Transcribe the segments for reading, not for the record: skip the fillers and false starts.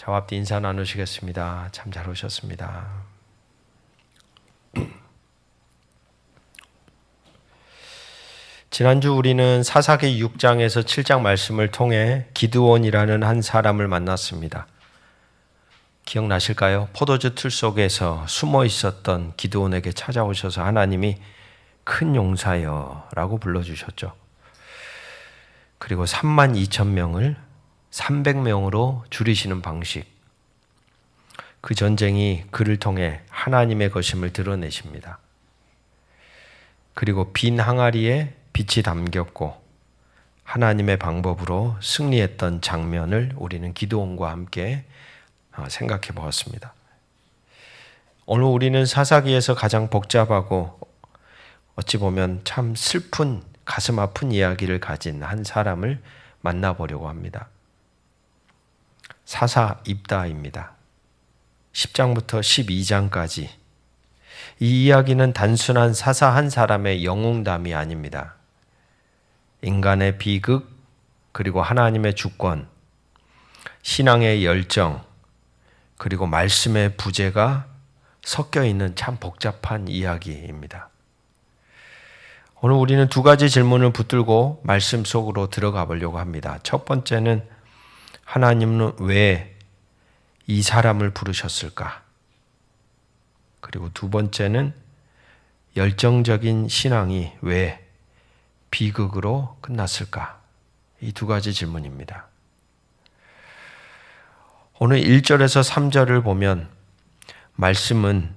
저와 함께 인사 나누시겠습니다. 참 잘 오셨습니다. 지난주 우리는 사사기 6장에서 7장 말씀을 통해 기드온이라는 한 사람을 만났습니다. 기억나실까요? 포도주 틀 속에서 숨어 있었던 기드온에게 찾아오셔서 하나님이 큰 용사여 라고 불러주셨죠. 그리고 32,000명을 300명으로 줄이시는 방식, 그 전쟁이 그를 통해 하나님의 것임을 드러내십니다. 그리고 빈 항아리에 빛이 담겼고 하나님의 방법으로 승리했던 장면을 우리는 기드온과 함께 생각해 보았습니다. 오늘 우리는 사사기에서 가장 복잡하고 어찌 보면 참 슬픈 가슴 아픈 이야기를 가진 한 사람을 만나보려고 합니다. 사사 입다입니다. 10장부터 12장까지 이 이야기는 단순한 사사 한 사람의 영웅담이 아닙니다. 인간의 비극, 그리고 하나님의 주권, 신앙의 열정, 그리고 말씀의 부재가 섞여 있는 참 복잡한 이야기입니다. 오늘 우리는 두 가지 질문을 붙들고 말씀 속으로 들어가 보려고 합니다. 첫 번째는 하나님은 왜 이 사람을 부르셨을까? 그리고 두 번째는 열정적인 신앙이 왜 비극으로 끝났을까? 이 두 가지 질문입니다. 오늘 1절에서 3절을 보면 말씀은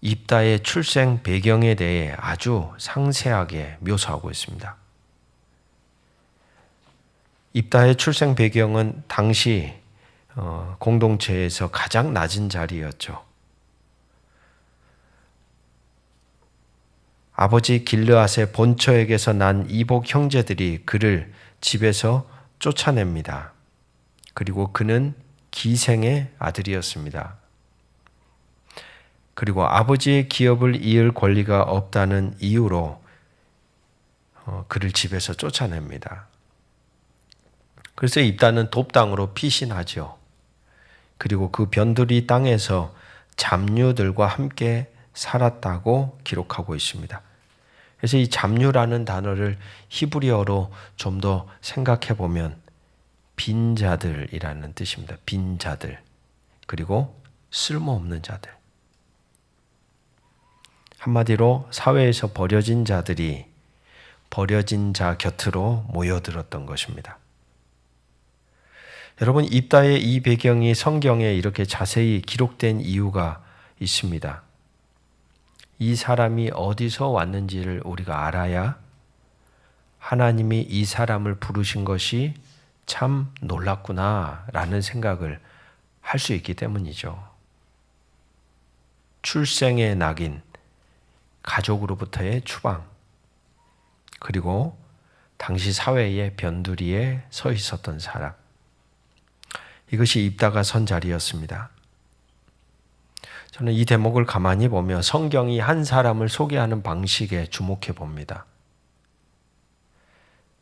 입다의 출생 배경에 대해 아주 상세하게 묘사하고 있습니다. 입다의 출생 배경은 당시 공동체에서 가장 낮은 자리였죠. 아버지 길르앗의 본처에게서 난 이복 형제들이 그를 집에서 쫓아냅니다. 그리고 그는 기생의 아들이었습니다. 그리고 아버지의 기업을 이을 권리가 없다는 이유로 그를 집에서 쫓아냅니다. 그래서 입다는 돕당으로 피신하죠. 그리고 그 변두리 땅에서 잡류들과 함께 살았다고 기록하고 있습니다. 그래서 이 잡류라는 단어를 히브리어로 좀 더 생각해 보면 빈자들이라는 뜻입니다. 빈자들. 그리고 쓸모없는 자들. 한마디로 사회에서 버려진 자들이 버려진 자 곁으로 모여들었던 것입니다. 여러분, 입다의 이 배경이 성경에 이렇게 자세히 기록된 이유가 있습니다. 이 사람이 어디서 왔는지를 우리가 알아야 하나님이 이 사람을 부르신 것이 참 놀랍구나라는 생각을 할 수 있기 때문이죠. 출생의 낙인, 가족으로부터의 추방, 그리고 당시 사회의 변두리에 서 있었던 사람. 이것이 입다가 선 자리였습니다. 저는 이 대목을 가만히 보며 성경이 한 사람을 소개하는 방식에 주목해 봅니다.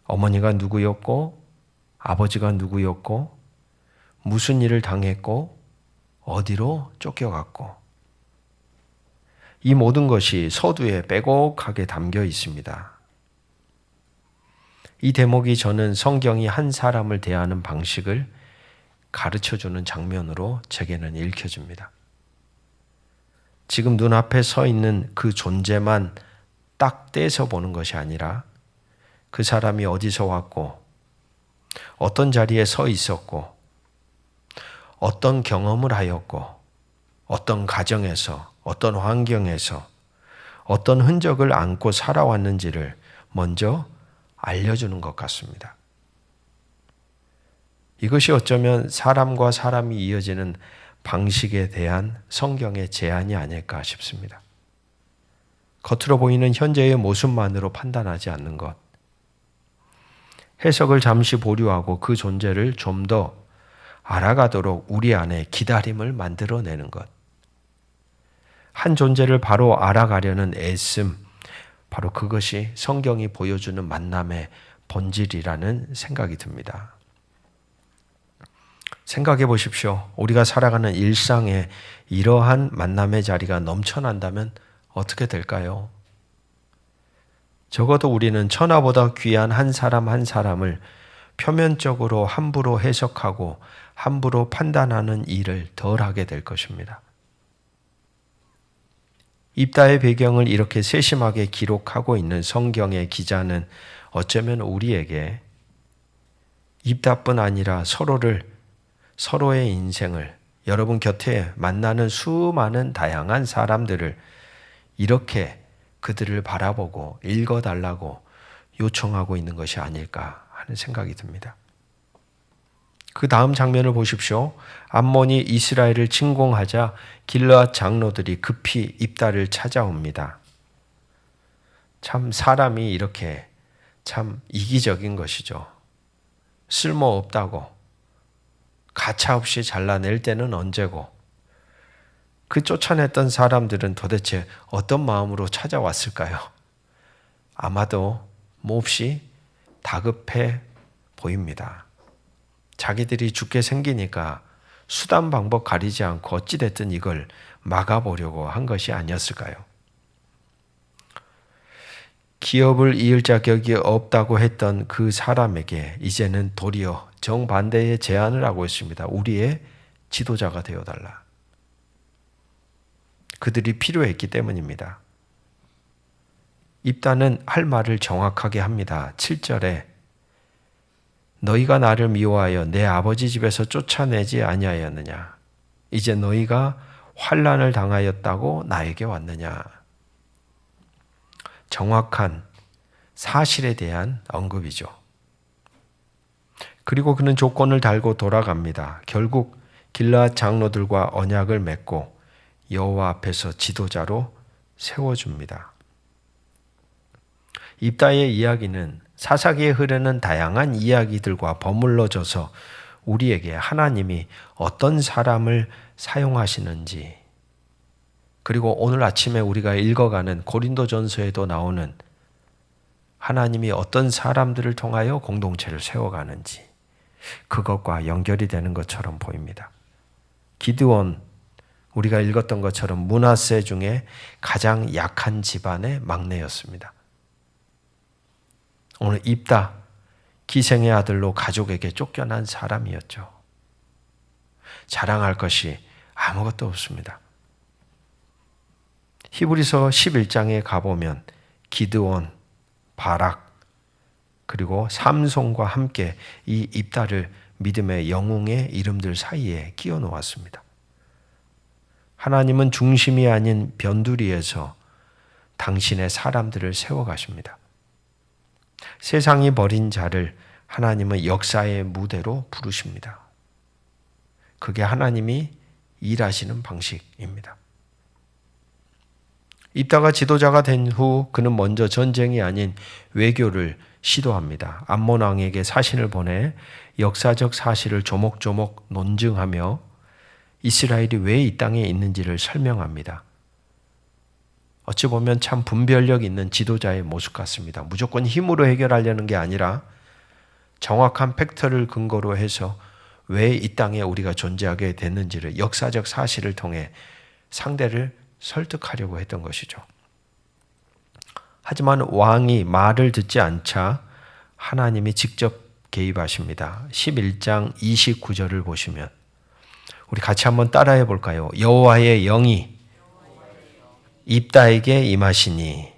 어머니가 누구였고, 아버지가 누구였고, 무슨 일을 당했고, 어디로 쫓겨갔고, 이 모든 것이 서두에 빼곡하게 담겨 있습니다. 이 대목이 저는 성경이 한 사람을 대하는 방식을 가르쳐주는 장면으로 제게는 읽혀집니다. 지금 눈앞에 서 있는 그 존재만 딱 떼서 보는 것이 아니라 그 사람이 어디서 왔고 어떤 자리에 서 있었고 어떤 경험을 하였고 어떤 가정에서 어떤 환경에서 어떤 흔적을 안고 살아왔는지를 먼저 알려주는 것 같습니다. 이것이 어쩌면 사람과 사람이 이어지는 방식에 대한 성경의 제안이 아닐까 싶습니다. 겉으로 보이는 현재의 모습만으로 판단하지 않는 것, 해석을 잠시 보류하고 그 존재를 좀 더 알아가도록 우리 안에 기다림을 만들어내는 것, 한 존재를 바로 알아가려는 애씀, 바로 그것이 성경이 보여주는 만남의 본질이라는 생각이 듭니다. 생각해 보십시오. 우리가 살아가는 일상에 이러한 만남의 자리가 넘쳐난다면 어떻게 될까요? 적어도 우리는 천하보다 귀한 한 사람 한 사람을 표면적으로 함부로 해석하고 함부로 판단하는 일을 덜 하게 될 것입니다. 입다의 배경을 이렇게 세심하게 기록하고 있는 성경의 기자는 어쩌면 우리에게 입다뿐 아니라 서로의 인생을, 여러분 곁에 만나는 수많은 다양한 사람들을 이렇게 그들을 바라보고 읽어달라고 요청하고 있는 것이 아닐까 하는 생각이 듭니다. 그 다음 장면을 보십시오. 암몬이 이스라엘을 침공하자 길르앗 장로들이 급히 입다를 찾아옵니다. 참 사람이 이렇게 참 이기적인 것이죠. 쓸모없다고 가차없이 잘라낼 때는 언제고, 그 쫓아냈던 사람들은 도대체 어떤 마음으로 찾아왔을까요? 아마도 몹시 다급해 보입니다. 자기들이 죽게 생기니까 수단 방법 가리지 않고 어찌됐든 이걸 막아보려고 한 것이 아니었을까요? 기업을 이을 자격이 없다고 했던 그 사람에게 이제는 도리어 정반대의 제안을 하고 있습니다. 우리의 지도자가 되어달라. 그들이 필요했기 때문입니다. 입다는 할 말을 정확하게 합니다. 7절에 너희가 나를 미워하여 내 아버지 집에서 쫓아내지 아니하였느냐? 이제 너희가 환난을 당하였다고 나에게 왔느냐? 정확한 사실에 대한 언급이죠. 그리고 그는 조건을 달고 돌아갑니다. 결국 길르앗 장로들과 언약을 맺고 여호와 앞에서 지도자로 세워줍니다. 입다의 이야기는 사사기에 흐르는 다양한 이야기들과 버물러져서 우리에게 하나님이 어떤 사람을 사용하시는지, 그리고 오늘 아침에 우리가 읽어가는 고린도전서에도 나오는 하나님이 어떤 사람들을 통하여 공동체를 세워가는지, 그것과 연결이 되는 것처럼 보입니다. 기드온, 우리가 읽었던 것처럼 므낫세 중에 가장 약한 집안의 막내였습니다. 오늘 입다, 기생의 아들로 가족에게 쫓겨난 사람이었죠. 자랑할 것이 아무것도 없습니다. 히브리서 11장에 가보면 기드온, 바락, 그리고 삼손과 함께 이 입다를 믿음의 영웅의 이름들 사이에 끼워 놓았습니다. 하나님은 중심이 아닌 변두리에서 당신의 사람들을 세워가십니다. 세상이 버린 자를 하나님은 역사의 무대로 부르십니다. 그게 하나님이 일하시는 방식입니다. 입다가 지도자가 된 후 그는 먼저 전쟁이 아닌 외교를 시도합니다. 암몬 왕에게 사신을 보내 역사적 사실을 조목조목 논증하며 이스라엘이 왜 이 땅에 있는지를 설명합니다. 어찌 보면 참 분별력 있는 지도자의 모습 같습니다. 무조건 힘으로 해결하려는 게 아니라 정확한 팩트를 근거로 해서 왜 이 땅에 우리가 존재하게 됐는지를 역사적 사실을 통해 상대를 설득하려고 했던 것이죠. 하지만 왕이 말을 듣지 않자 하나님이 직접 개입하십니다. 11장 29절을 보시면 우리 같이 한번 따라해 볼까요? 여호와의 영이 입다에게 임하시니.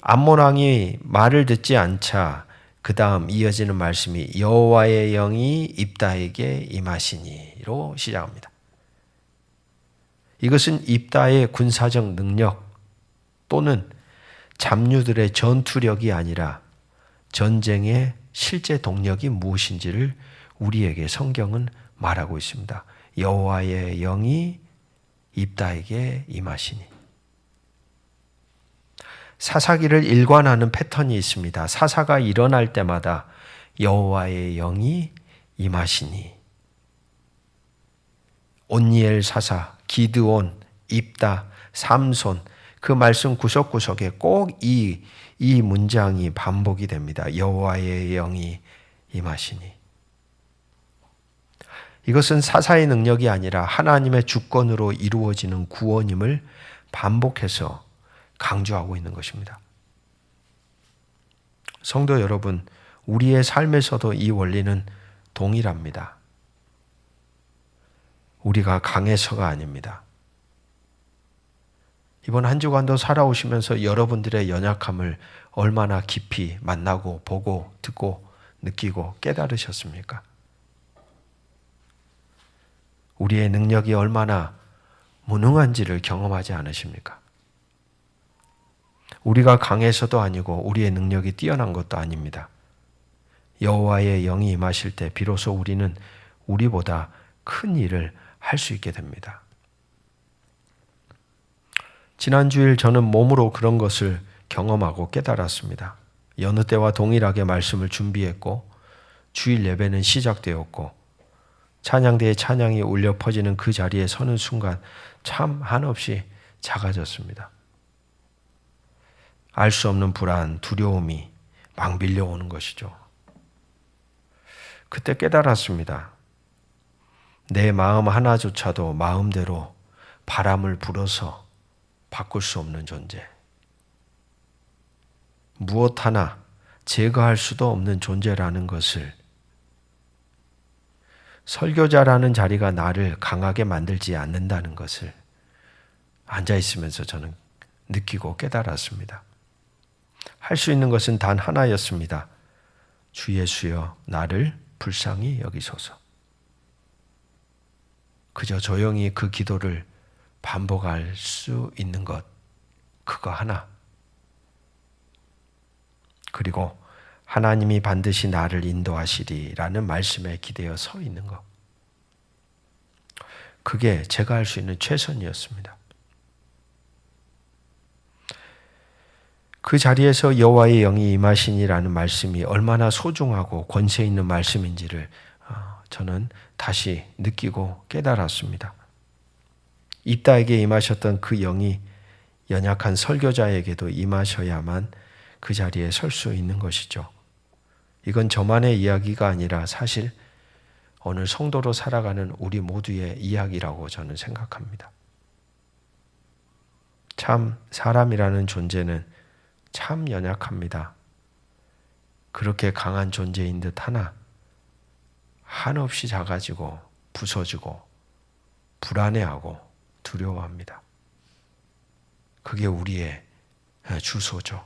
암몬 왕이 말을 듣지 않자 그 다음 이어지는 말씀이 여호와의 영이 입다에게 임하시니로 시작합니다. 이것은 입다의 군사적 능력 또는 잡류들의 전투력이 아니라 전쟁의 실제 동력이 무엇인지를 우리에게 성경은 말하고 있습니다. 여호와의 영이 입다에게 임하시니. 사사기를 일관하는 패턴이 있습니다. 사사가 일어날 때마다 여호와의 영이 임하시니. 온니엘 사사, 기드온, 입다, 삼손, 그 말씀 구석구석에 꼭 이 문장이 반복이 됩니다. 여호와의 영이 임하시니. 이것은 사사의 능력이 아니라 하나님의 주권으로 이루어지는 구원임을 반복해서 강조하고 있는 것입니다. 성도 여러분, 우리의 삶에서도 이 원리는 동일합니다. 우리가 강해서가 아닙니다. 이번 한 주간도 살아오시면서 여러분들의 연약함을 얼마나 깊이 만나고 보고 듣고 느끼고 깨달으셨습니까? 우리의 능력이 얼마나 무능한지를 경험하지 않으십니까? 우리가 강해서도 아니고 우리의 능력이 뛰어난 것도 아닙니다. 여호와의 영이 임하실 때 비로소 우리는 우리보다 큰 일을 할 수 있게 됩니다. 지난 주일 저는 몸으로 그런 것을 경험하고 깨달았습니다. 여느 때와 동일하게 말씀을 준비했고 주일 예배는 시작되었고 찬양대의 찬양이 울려 퍼지는 그 자리에 서는 순간 참 한없이 작아졌습니다. 알 수 없는 불안, 두려움이 막 밀려오는 것이죠. 그때 깨달았습니다. 내 마음 하나조차도 마음대로 바람을 불어서 바꿀 수 없는 존재. 무엇 하나 제거할 수도 없는 존재라는 것을, 설교자라는 자리가 나를 강하게 만들지 않는다는 것을 앉아있으면서 저는 느끼고 깨달았습니다. 할 수 있는 것은 단 하나였습니다. 주 예수여 나를 불쌍히 여기소서. 그저 조용히 그 기도를 반복할 수 있는 것, 그거 하나. 그리고 하나님이 반드시 나를 인도하시리라는 말씀에 기대어 서 있는 것. 그게 제가 할 수 있는 최선이었습니다. 그 자리에서 여호와의 영이 임하시니라는 말씀이 얼마나 소중하고 권세 있는 말씀인지를 저는 다시 느끼고 깨달았습니다. 입다에게 임하셨던 그 영이 연약한 설교자에게도 임하셔야만 그 자리에 설 수 있는 것이죠. 이건 저만의 이야기가 아니라 사실 오늘 성도로 살아가는 우리 모두의 이야기라고 저는 생각합니다. 참 사람이라는 존재는 참 연약합니다. 그렇게 강한 존재인 듯 하나 한없이 작아지고 부서지고 불안해하고 두려워합니다. 그게 우리의 주소죠.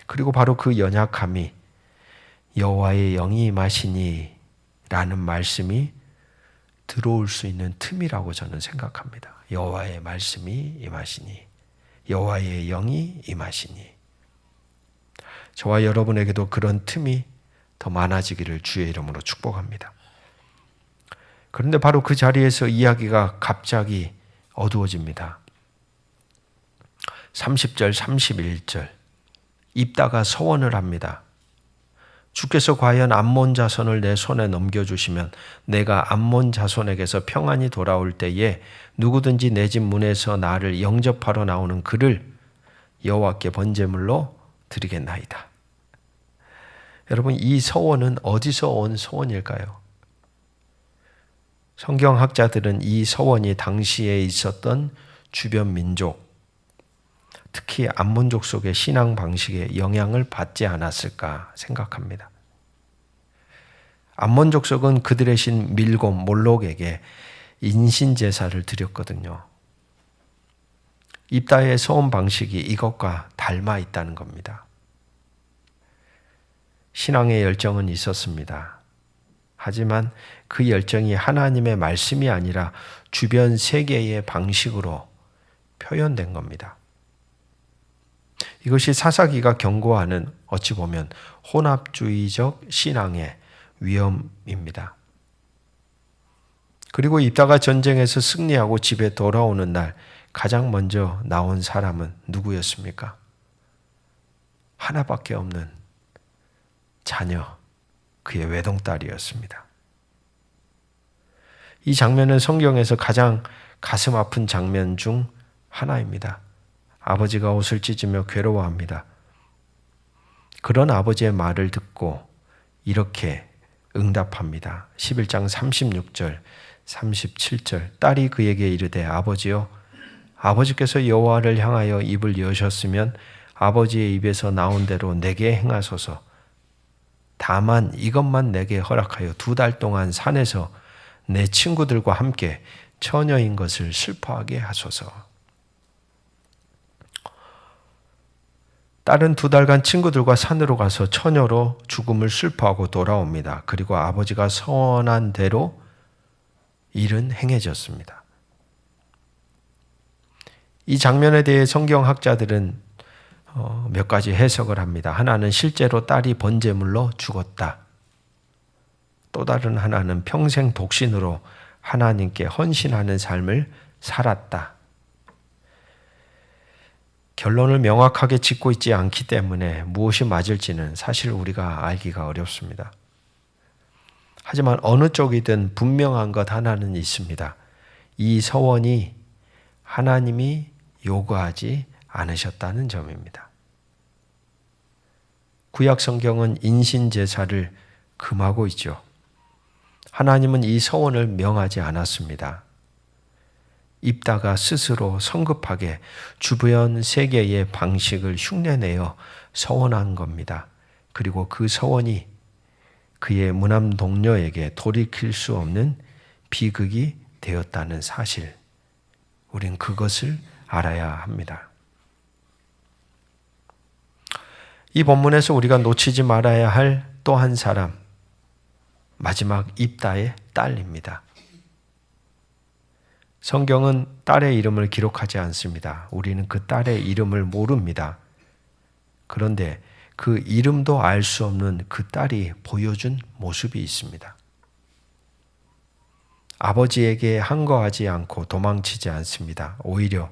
그리고 바로 그 연약함이 여호와의 영이 임하시니 라는 말씀이 들어올 수 있는 틈이라고 저는 생각합니다. 여호와의 말씀이 임하시니, 여호와의 영이 임하시니. 저와 여러분에게도 그런 틈이 더 많아지기를 주의 이름으로 축복합니다. 그런데 바로 그 자리에서 이야기가 갑자기 어두워집니다. 30절, 31절. 입다가 서원을 합니다. 주께서 과연 암몬 자손을 내 손에 넘겨주시면 내가 암몬 자손에게서 평안히 돌아올 때에 누구든지 내 집 문에서 나를 영접하러 나오는 그를 여호와께 번제물로 드리겠나이다. 여러분, 이 서원은 어디서 온 서원일까요? 성경학자들은 이 서원이 당시에 있었던 주변 민족, 특히 암몬족 속의 신앙 방식에 영향을 받지 않았을까 생각합니다. 암몬족 속은 그들의 신 밀곰, 몰록에게 인신제사를 드렸거든요. 입다의 서원 방식이 이것과 닮아 있다는 겁니다. 신앙의 열정은 있었습니다. 하지만 그 열정이 하나님의 말씀이 아니라 주변 세계의 방식으로 표현된 겁니다. 이것이 사사기가 경고하는 어찌 보면 혼합주의적 신앙의 위험입니다. 그리고 입다가 전쟁에서 승리하고 집에 돌아오는 날 가장 먼저 나온 사람은 누구였습니까? 하나밖에 없는 자녀, 그의 외동딸이었습니다. 이 장면은 성경에서 가장 가슴 아픈 장면 중 하나입니다. 아버지가 옷을 찢으며 괴로워합니다. 그런 아버지의 말을 듣고 이렇게 응답합니다. 11장 36절, 37절. 딸이 그에게 이르되 아버지여, 아버지께서 여호와를 향하여 입을 여셨으면 아버지의 입에서 나온 대로 내게 행하소서. 다만 이것만 내게 허락하여 2달 동안 산에서 내 친구들과 함께 처녀인 것을 슬퍼하게 하소서. 딸은 2달간 친구들과 산으로 가서 처녀로 죽음을 슬퍼하고 돌아옵니다. 그리고 아버지가 서원한 대로 일은 행해졌습니다. 이 장면에 대해 성경학자들은 몇 가지 해석을 합니다. 하나는 실제로 딸이 번제물로 죽었다. 또 다른 하나는 평생 독신으로 하나님께 헌신하는 삶을 살았다. 결론을 명확하게 짓고 있지 않기 때문에 무엇이 맞을지는 사실 우리가 알기가 어렵습니다. 하지만 어느 쪽이든 분명한 것 하나는 있습니다. 이 서원이 하나님이 요구하지 않으셨다는 점입니다. 구약 성경은 인신 제사를 금하고 있죠. 하나님은 이 서원을 명하지 않았습니다. 입다가 스스로 성급하게 주변 세계의 방식을 흉내내어 서원한 겁니다. 그리고 그 서원이 그의 무남 동료에게 돌이킬 수 없는 비극이 되었다는 사실, 우린 그것을 알아야 합니다. 이 본문에서 우리가 놓치지 말아야 할 또 한 사람, 마지막 입다의 딸입니다. 성경은 딸의 이름을 기록하지 않습니다. 우리는 그 딸의 이름을 모릅니다. 그런데 그 이름도 알 수 없는 그 딸이 보여준 모습이 있습니다. 아버지에게 항거하지 않고 도망치지 않습니다. 오히려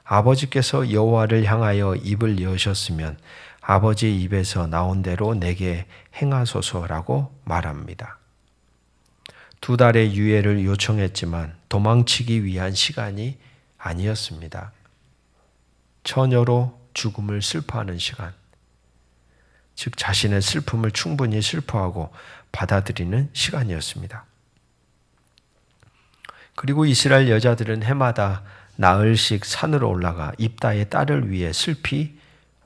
아버지께서 여호와를 향하여 입을 여셨으면 아버지 입에서 나온 대로 내게 행하소서라고 말합니다. 2달의 유예를 요청했지만 도망치기 위한 시간이 아니었습니다. 처녀로 죽음을 슬퍼하는 시간, 즉 자신의 슬픔을 충분히 슬퍼하고 받아들이는 시간이었습니다. 그리고 이스라엘 여자들은 해마다 나흘씩 산으로 올라가 입다의 딸을 위해 슬피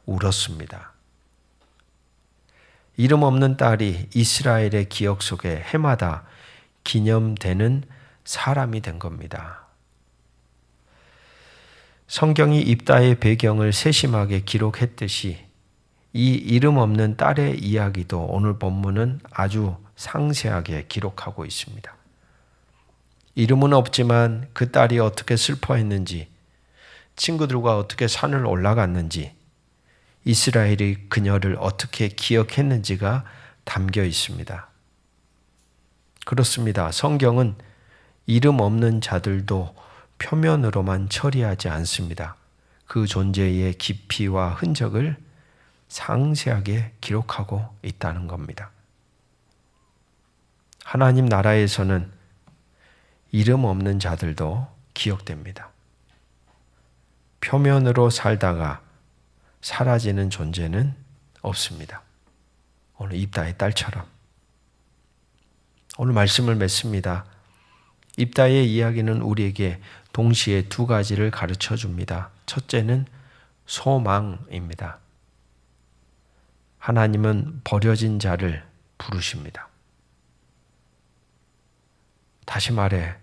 울었습니다. 이름 없는 딸이 이스라엘의 기억 속에 해마다 기념되는 사람이 된 겁니다. 성경이 입다의 배경을 세심하게 기록했듯이 이 이름 없는 딸의 이야기도 오늘 본문은 아주 상세하게 기록하고 있습니다. 이름은 없지만 그 딸이 어떻게 슬퍼했는지, 친구들과 어떻게 산을 올라갔는지, 이스라엘이 그녀를 어떻게 기억했는지가 담겨 있습니다. 그렇습니다. 성경은 이름 없는 자들도 표면으로만 처리하지 않습니다. 그 존재의 깊이와 흔적을 상세하게 기록하고 있다는 겁니다. 하나님 나라에서는 이름 없는 자들도 기억됩니다. 표면으로 살다가 사라지는 존재는 없습니다. 오늘 입다의 딸처럼. 오늘 말씀을 맺습니다. 입다의 이야기는 우리에게 동시에 2가지를 가르쳐 줍니다. 첫째는 소망입니다. 하나님은 버려진 자를 부르십니다. 다시 말해,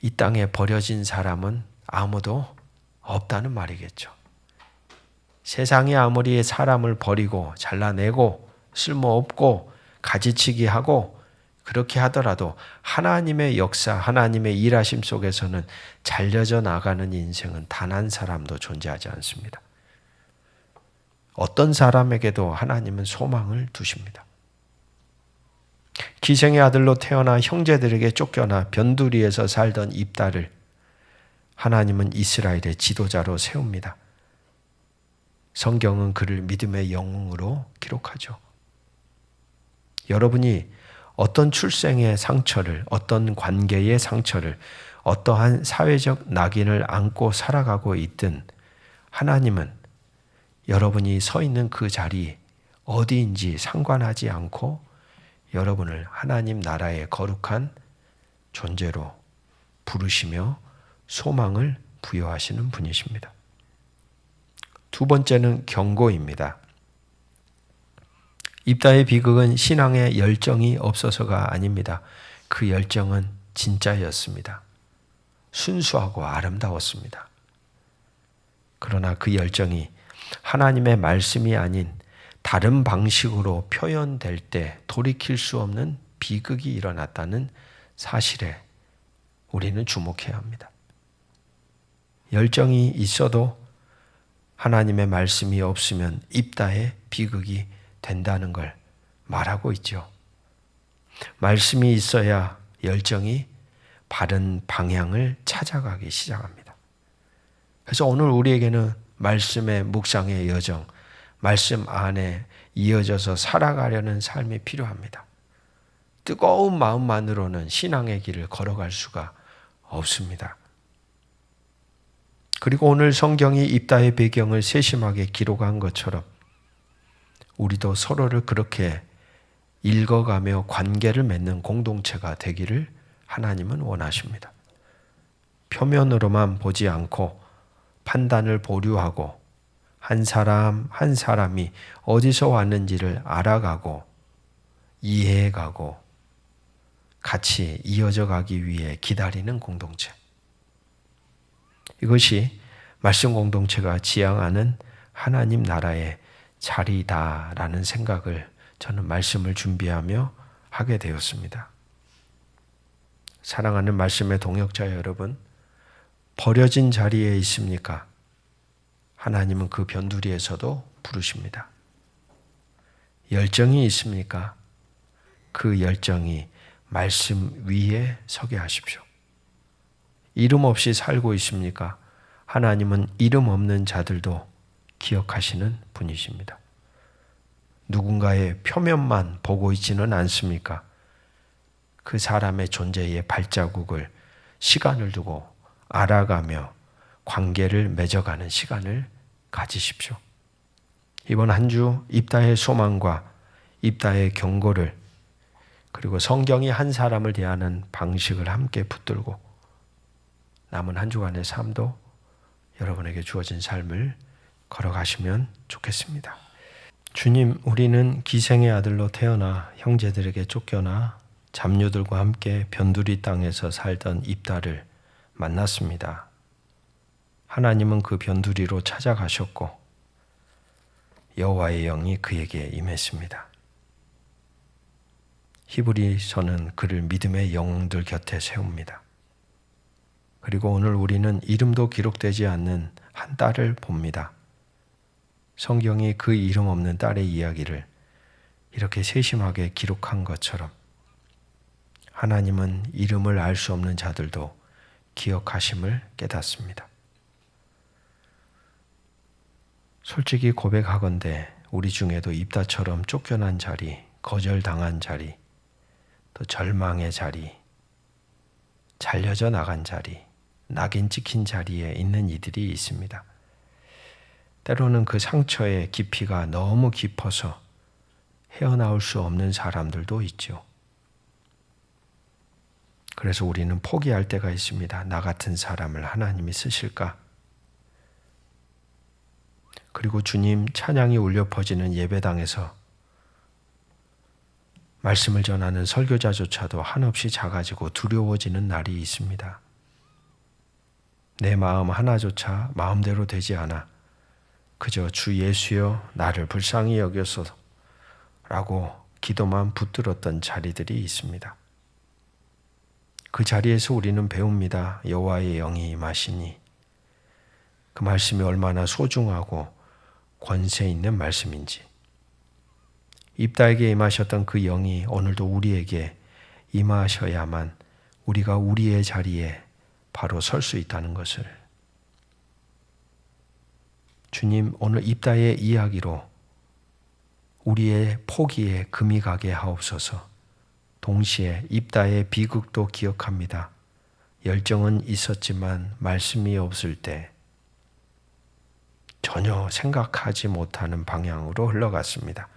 이 땅에 버려진 사람은 아무도 없다는 말이겠죠. 세상이 아무리 사람을 버리고 잘라내고 쓸모없고 가지치기 하고 그렇게 하더라도 하나님의 역사, 하나님의 일하심 속에서는 잘려져 나가는 인생은 단 한 사람도 존재하지 않습니다. 어떤 사람에게도 하나님은 소망을 두십니다. 기생의 아들로 태어나 형제들에게 쫓겨나 변두리에서 살던 입다를 하나님은 이스라엘의 지도자로 세웁니다. 성경은 그를 믿음의 영웅으로 기록하죠. 여러분이 어떤 출생의 상처를, 어떤 관계의 상처를, 어떠한 사회적 낙인을 안고 살아가고 있든 하나님은 여러분이 서 있는 그 자리 어디인지 상관하지 않고 여러분을 하나님 나라의 거룩한 존재로 부르시며 소망을 부여하시는 분이십니다. 두 번째는 경고입니다. 입다의 비극은 신앙의 열정이 없어서가 아닙니다. 그 열정은 진짜였습니다. 순수하고 아름다웠습니다. 그러나 그 열정이 하나님의 말씀이 아닌 다른 방식으로 표현될 때 돌이킬 수 없는 비극이 일어났다는 사실에 우리는 주목해야 합니다. 열정이 있어도 하나님의 말씀이 없으면 입다의 비극이 된다는 걸 말하고 있죠. 말씀이 있어야 열정이 바른 방향을 찾아가기 시작합니다. 그래서 오늘 우리에게는 말씀의 묵상의 여정, 말씀 안에 이어져서 살아가려는 삶이 필요합니다. 뜨거운 마음만으로는 신앙의 길을 걸어갈 수가 없습니다. 그리고 오늘 성경이 입다의 배경을 세심하게 기록한 것처럼 우리도 서로를 그렇게 읽어가며 관계를 맺는 공동체가 되기를 하나님은 원하십니다. 표면으로만 보지 않고 판단을 보류하고 한 사람 한 사람이 어디서 왔는지를 알아가고 이해해가고 같이 이어져 가기 위해 기다리는 공동체. 이것이 말씀 공동체가 지향하는 하나님 나라의 자리다라는 생각을 저는 말씀을 준비하며 하게 되었습니다. 사랑하는 말씀의 동역자 여러분, 버려진 자리에 있습니까? 하나님은 그 변두리에서도 부르십니다. 열정이 있습니까? 그 열정이 말씀 위에 서게 하십시오. 이름 없이 살고 있습니까? 하나님은 이름 없는 자들도 기억하시는 분이십니다. 누군가의 표면만 보고 있지는 않습니까? 그 사람의 존재의 발자국을 시간을 두고 알아가며 관계를 맺어가는 시간을 가지십시오. 이번 한 주 입다의 소망과 입다의 경고를 그리고 성경이 한 사람을 대하는 방식을 함께 붙들고 남은 한 주간의 삶도 여러분에게 주어진 삶을 걸어가시면 좋겠습니다. 주님, 우리는 기생의 아들로 태어나 형제들에게 쫓겨나 잡류들과 함께 변두리 땅에서 살던 입다를 만났습니다. 하나님은 그 변두리로 찾아가셨고 여호와의 영이 그에게 임했습니다. 히브리서는 그를 믿음의 영웅들 곁에 세웁니다. 그리고 오늘 우리는 이름도 기록되지 않는 한 딸을 봅니다. 성경이 그 이름 없는 딸의 이야기를 이렇게 세심하게 기록한 것처럼 하나님은 이름을 알 수 없는 자들도 기억하심을 깨닫습니다. 솔직히 고백하건대 우리 중에도 입다처럼 쫓겨난 자리, 거절당한 자리, 또 절망의 자리, 잘려져 나간 자리, 낙인 찍힌 자리에 있는 이들이 있습니다. 때로는 그 상처의 깊이가 너무 깊어서 헤어나올 수 없는 사람들도 있죠. 그래서 우리는 포기할 때가 있습니다. 나 같은 사람을 하나님이 쓰실까? 그리고 주님 찬양이 울려 퍼지는 예배당에서 말씀을 전하는 설교자조차도 한없이 작아지고 두려워지는 날이 있습니다. 내 마음 하나조차 마음대로 되지 않아 그저 주 예수여 나를 불쌍히 여겨서 라고 기도만 붙들었던 자리들이 있습니다. 그 자리에서 우리는 배웁니다. 여호와의 영이 임하시니 그 말씀이 얼마나 소중하고 권세 있는 말씀인지. 입다에게 임하셨던 그 영이 오늘도 우리에게 임하셔야만 우리가 우리의 자리에 바로 설 수 있다는 것을. 주님, 오늘 입다의 이야기로 우리의 포기에 금이 가게 하옵소서. 동시에 입다의 비극도 기억합니다. 열정은 있었지만 말씀이 없을 때 전혀 생각하지 못하는 방향으로 흘러갔습니다.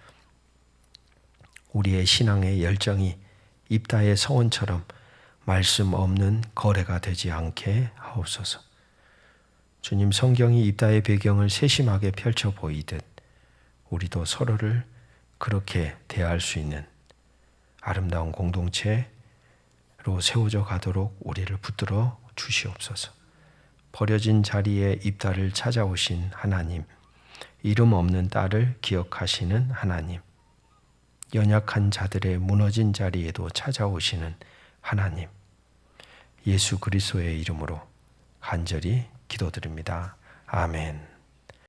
우리의 신앙의 열정이 입다의 서원처럼 말씀 없는 거래가 되지 않게 하옵소서. 주님, 성경이 입다의 배경을 세심하게 펼쳐 보이듯 우리도 서로를 그렇게 대할 수 있는 아름다운 공동체로 세워져 가도록 우리를 붙들어 주시옵소서. 버려진 자리에 입다를 찾아오신 하나님, 이름 없는 딸을 기억하시는 하나님, 연약한 자들의 무너진 자리에도 찾아오시는 하나님, 예수 그리스도의 이름으로 간절히 기도드립니다. 아멘.